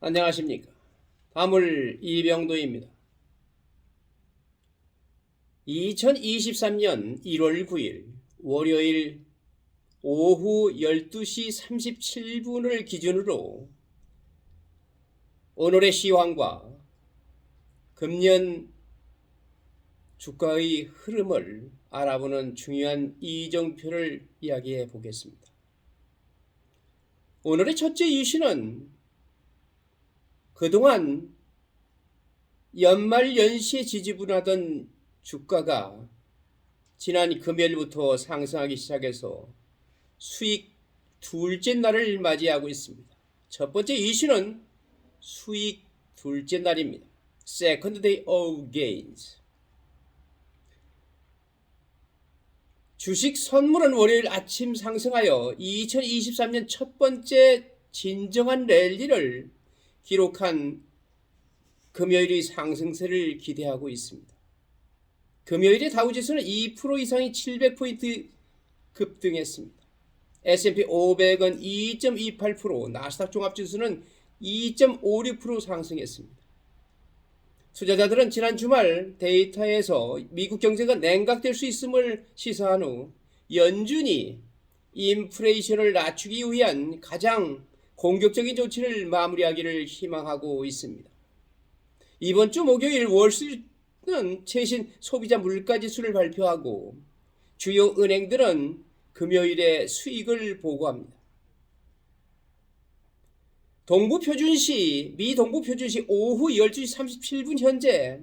안녕하십니까. 다물 이병도입니다. 2023년 1월 9일 월요일 오후 12시 37분을 기준으로 오늘의 시황과 금년 주가의 흐름을 알아보는 중요한 이정표를 이야기해 보겠습니다. 오늘의 첫째 이슈는 그동안 연말 연시에 지지분하던 주가가 지난 금요일부터 상승하기 시작해서 수익 둘째 날을 맞이하고 있습니다. 첫 번째 이슈는 수익 둘째 날입니다. Second day of gains. 주식 선물은 월요일 아침 상승하여 2023년 첫 번째 진정한 랠리를 기록한 금요일의 상승세를 기대하고 있습니다. 금요일에 다우지수는 2% 이상이 700포인트 급등했습니다. S&P 500은 2.28%, 나스닥 종합지수는 2.56% 상승했습니다. 투자자들은 지난 주말 데이터에서 미국 경제가 냉각될 수 있음을 시사한 후 연준이 인플레이션을 낮추기 위한 가장 공격적인 조치를 마무리하기를 희망하고 있습니다. 이번 주 목요일 월스트리트는 최신 소비자 물가지수를 발표하고 주요 은행들은 금요일에 수익을 보고합니다. 미 동부표준시 오후 12시 37분 현재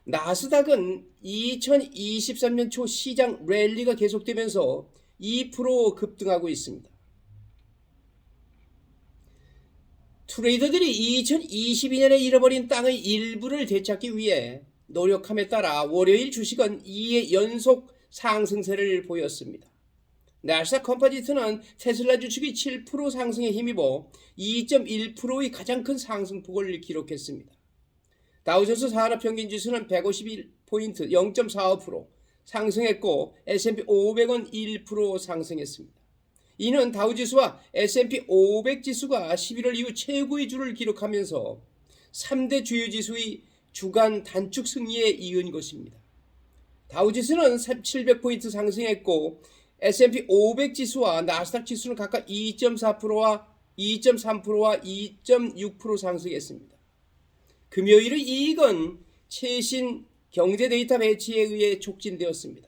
나스닥은 2023년 초 시장 랠리가 계속되면서 2% 급등하고 있습니다. 트레이더들이 2022년에 잃어버린 땅의 일부를 되찾기 위해 노력함에 따라 월요일 주식은 2회 연속 상승세를 보였습니다. 나스닥 컴포지트는 테슬라 주식이 7% 상승에 힘입어 2.1%의 가장 큰 상승폭을 기록했습니다. 다우존스 산업평균지수는 151포인트 0.45% 상승했고 S&P 500은 1% 상승했습니다. 이는 다우지수와 S&P 500지수가 11월 이후 최고의 주를 기록하면서 3대 주요 지수의 주간 단축 승리에 이은 것입니다. 다우지수는 700포인트 상승했고 S&P 500지수와 나스닥 지수는 각각 2.4%와 2.3%와 2.6% 상승했습니다. 금요일의 이익은 최신 경제 데이터 배치에 의해 촉진되었습니다.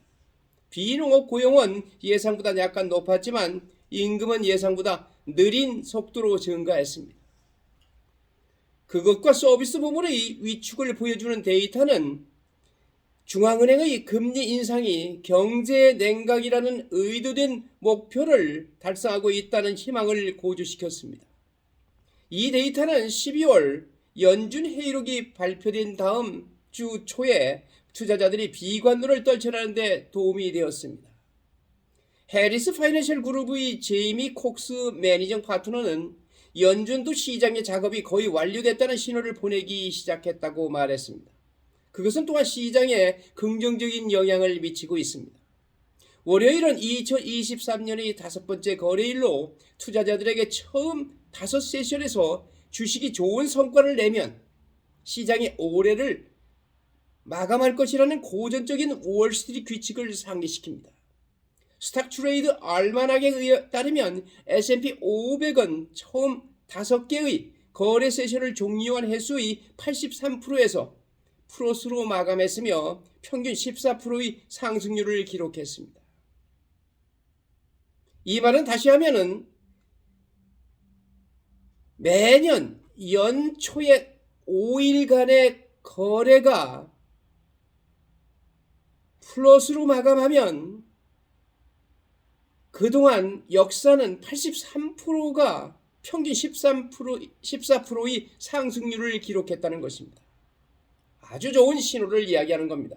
비농업 고용은 예상보다 약간 높았지만 임금은 예상보다 느린 속도로 증가했습니다. 그것과 서비스 부문의 위축을 보여주는 데이터는 중앙은행의 금리 인상이 경제 냉각이라는 의도된 목표를 달성하고 있다는 희망을 고조시켰습니다. 이 데이터는 12월 연준 회의록이 발표된 다음 주 초에 투자자들이 비관론을 떨쳐내는 데 도움이 되었습니다. 해리스 파이낸셜 그룹의 제이미 콕스 매니징 파트너는 연준도 시장의 작업이 거의 완료됐다는 신호를 보내기 시작했다고 말했습니다. 그것은 또한 시장에 긍정적인 영향을 미치고 있습니다. 월요일은 2023년의 다섯 번째 거래일로 투자자들에게 처음 5세션에서 주식이 좋은 성과를 내면 시장의 올해를 마감할 것이라는 고전적인 월스트리트 규칙을 상기시킵니다. 스탁 트레이드 알마낙에 따르면 S&P 500은 처음 5개의 거래 세션을 종료한 횟수의 83%에서 플러스로 마감했으며 평균 14%의 상승률을 기록했습니다. 이 말은 다시 하면은 매년 연초에 5일간의 거래가 플러스로 마감하면 그동안 역사는 83%가 평균 14%의 상승률을 기록했다는 것입니다. 아주 좋은 신호를 이야기하는 겁니다.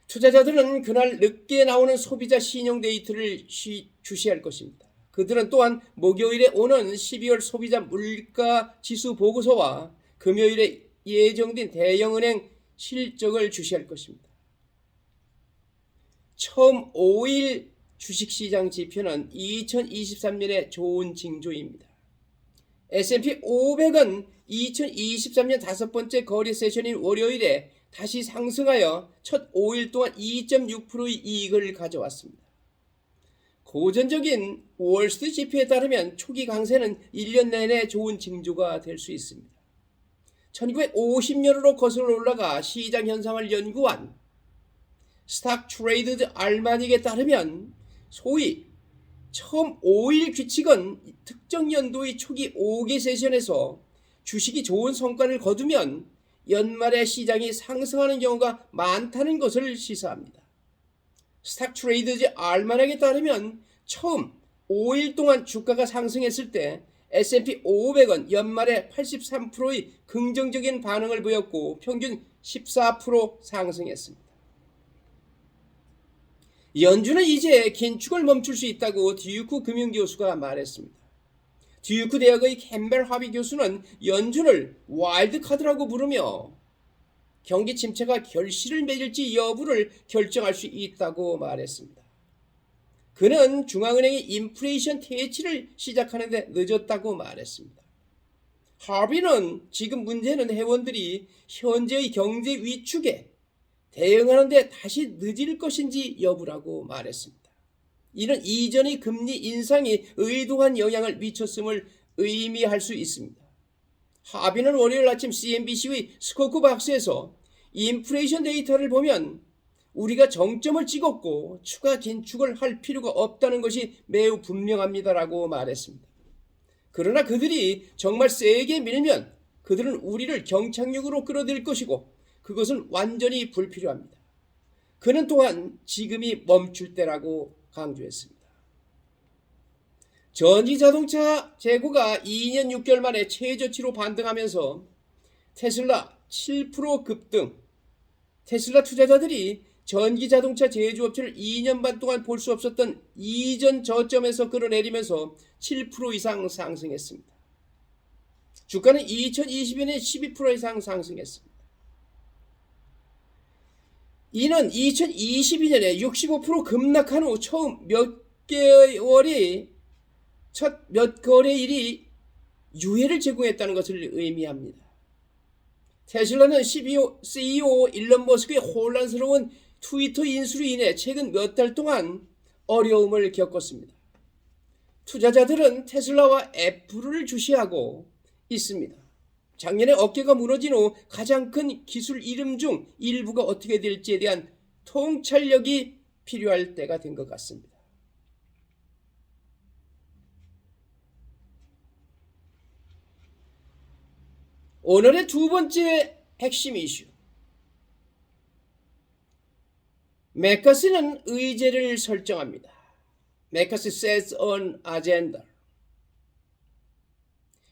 투자자들은 그날 늦게 나오는 소비자 신용 데이터를 주시할 것입니다. 그들은 또한 목요일에 오는 12월 소비자 물가 지수 보고서와 금요일에 예정된 대형은행 실적을 주시할 것입니다. 처음 5일 주식시장 지표는 2023년의 좋은 징조입니다. S&P 500은 2023년 다섯 번째 거래 세션인 월요일에 다시 상승하여 첫 5일 동안 2.6%의 이익을 가져왔습니다. 고전적인 월스트리트 지표에 따르면 초기 강세는 1년 내내 좋은 징조가 될 수 있습니다. 1950년으로 거슬러 올라가 시장 현상을 연구한 스탁 트레이드 알마닉에 따르면 소위 처음 5일 규칙은 특정 연도의 초기 5개 세션에서 주식이 좋은 성과를 거두면 연말에 시장이 상승하는 경우가 많다는 것을 시사합니다. 스탁 트레이드 알마닉에 따르면 처음 5일 동안 주가가 상승했을 때 S&P 500은 연말에 83%의 긍정적인 반응을 보였고 평균 14% 상승했습니다. 연준은 이제 긴축을 멈출 수 있다고 듀크 금융교수가 말했습니다. 듀크 대학의 캠벨 하비 교수는 연준을 와일드카드라고 부르며 경기 침체가 결실을 맺을지 여부를 결정할 수 있다고 말했습니다. 그는 중앙은행이 인플레이션 퇴치를 시작하는 데 늦었다고 말했습니다. 하비는 지금 문제는 회원들이 현재의 경제 위축에 대응하는 데 다시 늦을 것인지 여부라고 말했습니다. 이는 이전의 금리 인상이 의도한 영향을 미쳤음을 의미할 수 있습니다. 하비는 월요일 아침 CNBC의 스코크 박스에서 인플레이션 데이터를 보면 우리가 정점을 찍었고 추가 긴축을 할 필요가 없다는 것이 매우 분명합니다라고 말했습니다. 그러나 그들이 정말 세게 밀면 그들은 우리를 경착륙으로 끌어들일 것이고 그것은 완전히 불필요합니다. 그는 또한 지금이 멈출 때라고 강조했습니다. 전기자동차 재고가 2년 6개월 만에 최저치로 반등하면서 테슬라 7% 급등. 테슬라 투자자들이 전기자동차 제조업체를 2년 반 동안 볼 수 없었던 이전 저점에서 끌어내리면서 7% 이상 상승했습니다. 주가는 2022년에 12% 이상 상승했습니다. 이는 2022년에 65% 급락한 후 처음 첫 몇 거래일이 유예를 제공했다는 것을 의미합니다. 테슬라는 CEO 일론 머스크의 혼란스러운 트위터 인수로 인해 최근 몇 달 동안 어려움을 겪었습니다. 투자자들은 테슬라와 애플을 주시하고 있습니다. 작년에 어깨가 무너진 후 가장 큰 기술 이름 중 일부가 어떻게 될지에 대한 통찰력이 필요할 때가 된 것 같습니다. 오늘의 두 번째 핵심 이슈. 맥카시는 의제를 설정합니다. 맥카시 sets an agenda.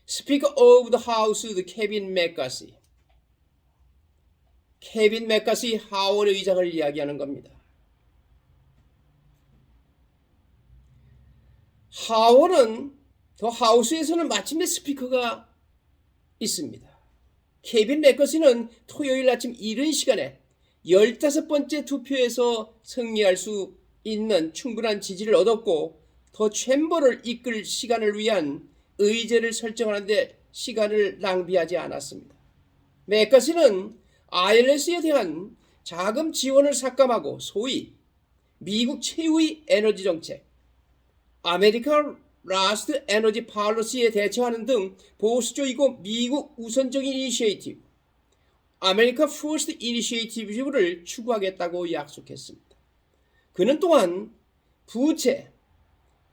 Speaker of the House, 케빈 맥카시. 케빈 맥카시 하원 의장을 이야기하는 겁니다. 하원은 더 하우스에서는 마침내 스피커가 있습니다. 케빈 맥카시는 토요일 아침 이른 시간에 15번째 투표에서 승리할 수 있는 충분한 지지를 얻었고 더 챔버를 이끌 시간을 위한 의제를 설정하는데 시간을 낭비하지 않았습니다. 맥카시는 ILS에 대한 자금 지원을 삭감하고 소위 미국 최후의 에너지 정책, 아메리카 라스트 에너지 팔러시에 대처하는 등 보수적이고 미국 우선적인 이니시에이티브, 아메리카 퍼스트 이니시에이티브를 추구하겠다고 약속했습니다. 그는 또한 부채,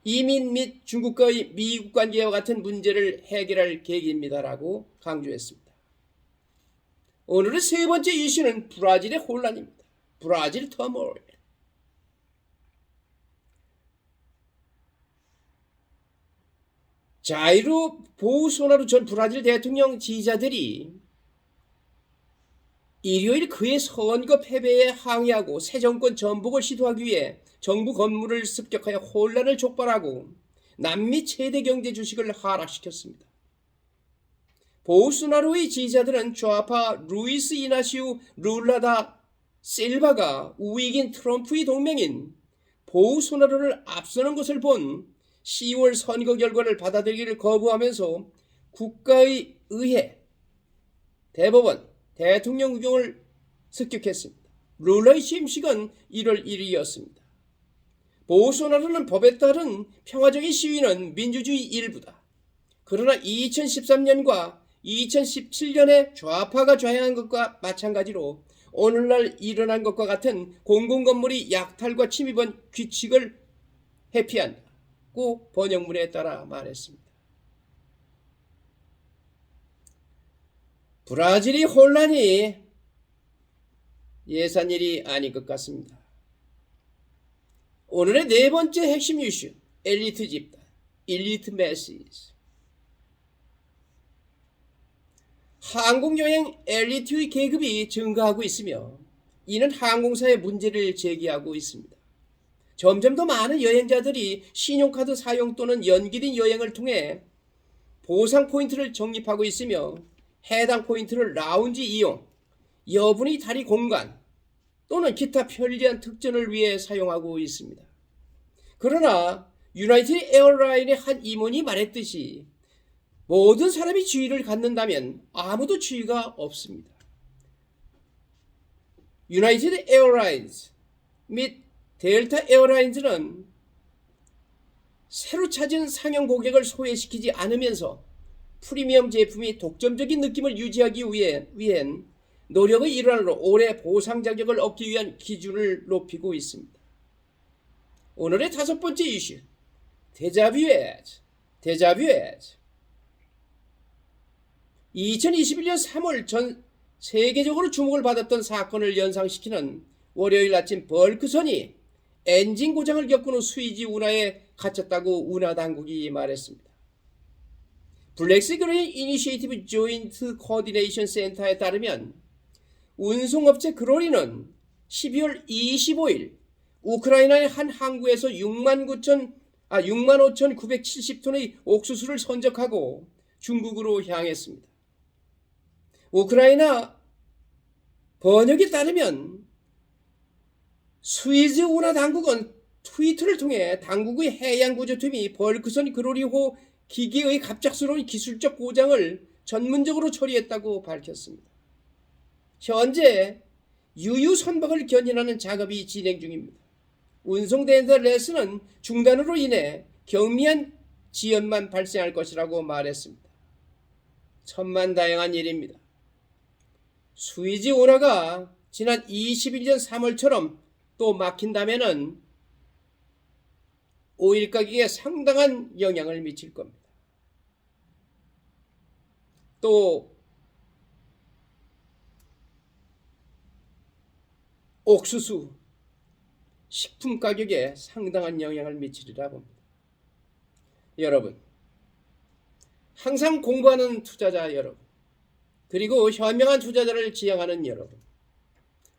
이민 및 중국과의 미국 관계와 같은 문제를 해결할 계획입니다라고 강조했습니다. 오늘의 세 번째 이슈는 브라질의 혼란입니다. 브라질 터모일. 자이루 보우소나루 전 브라질 대통령 지지자들이 일요일 그의 선거 패배에 항의하고 새 정권 전복을 시도하기 위해 정부 건물을 습격하여 혼란을 촉발하고 남미 최대 경제 주식을 하락시켰습니다. 보우소나루의 지지자들은 좌파 루이스 이나시우 룰라다 실바가 우익인 트럼프의 동맹인 보우소나루를 앞서는 것을 본 10월 선거 결과를 받아들이기를 거부하면서 국가의 의회, 대법원, 대통령 의경을 습격했습니다. 룰라의 취임식은 1월 1일이었습니다. 보소나루는 법에 따른 평화적인 시위는 민주주의 일부다. 그러나 2013년과 2017년에 좌파가 좌행한 것과 마찬가지로 오늘날 일어난 것과 같은 공공건물이 약탈과 침입은 규칙을 회피한다고 번역문에 따라 말했습니다. 브라질이 혼란이 예산일이 아닌 것 같습니다. 오늘의 네 번째 핵심 이슈, 엘리트 집단, 엘리트 메시지. 항공여행 엘리트의 계급이 증가하고 있으며 이는 항공사의 문제를 제기하고 있습니다. 점점 더 많은 여행자들이 신용카드 사용 또는 연기된 여행을 통해 보상 포인트를 적립하고 있으며 해당 포인트를 라운지 이용, 여분의 다리 공간 또는 기타 편리한 특전을 위해 사용하고 있습니다. 그러나 유나이티드 에어라인의 한 임원이 말했듯이 모든 사람이 지위를 갖는다면 아무도 지위가 없습니다. 유나이티드 에어라인즈 및 델타 에어라인즈는 새로 찾은 상용 고객을 소외시키지 않으면서 프리미엄 제품이 독점적인 느낌을 유지하기 위한 노력의 일환으로 올해 보상 자격을 얻기 위한 기준을 높이고 있습니다. 오늘의 다섯 번째 이슈, 데자뷰 에즈. 2021년 3월 전 세계적으로 주목을 받았던 사건을 연상시키는 월요일 아침 벌크선이 엔진 고장을 겪은 후 수위지 운하에 갇혔다고 운하 당국이 말했습니다. 블랙스그레인 이니시에이티브 조인트 코디네이션 센터에 따르면 운송업체 그로리는 12월 25일 우크라이나의 한 항구에서 65,970톤의 옥수수를 선적하고 중국으로 향했습니다. 우크라이나 번역에 따르면 스위즈 운하 당국은 트위터를 통해 당국의 해양구조팀이 벌크선 그로리호 기계의 갑작스러운 기술적 고장을 전문적으로 처리했다고 밝혔습니다. 현재 유유 선박을 견인하는 작업이 진행 중입니다. 운송대행사 레스는 중단으로 인해 경미한 지연만 발생할 것이라고 말했습니다. 천만다행한 일입니다. 스위즈 운하가 지난 21년 3월처럼 또 막힌다면은 오일 가격에 상당한 영향을 미칠 겁니다. 또 옥수수, 식품 가격에 상당한 영향을 미치리라 봅니다. 여러분, 항상 공부하는 투자자 여러분, 그리고 현명한 투자자를 지향하는 여러분,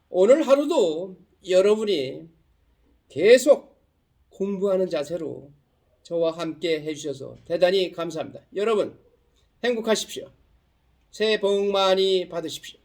오늘 하루도 여러분이 계속 공부하는 자세로 저와 함께 해주셔서 대단히 감사합니다. 여러분 행복하십시오. 새해 복 많이 받으십시오.